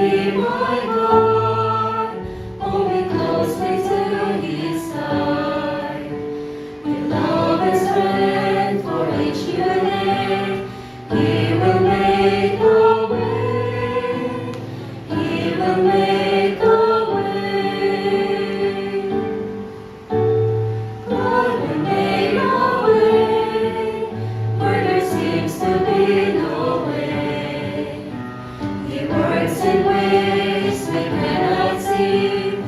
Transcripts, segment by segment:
be my God. Hold me closely to His side. With love and strength for each new day, He will make a way. He will make a way. God will make a way where there seems to be no way. He works in ways we cannot see.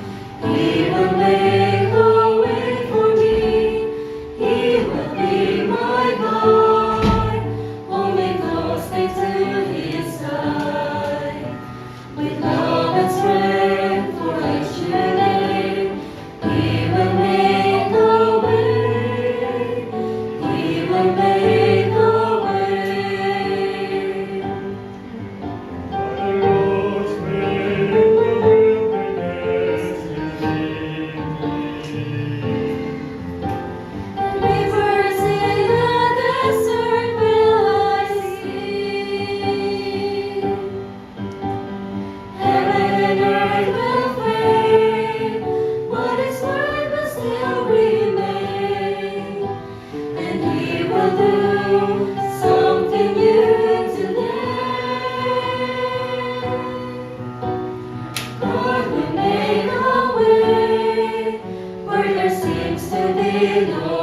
He will make a way for me. He will be my God. Hold me closely to His side. With love and strength for each new day, He will make a way. He will make a way. The roads made in the wilderness you lead me. And rivers in the desert will I see. Heaven and earth will fade, but His word will still remain. And He will do something new today. God will make a way where there seems to be no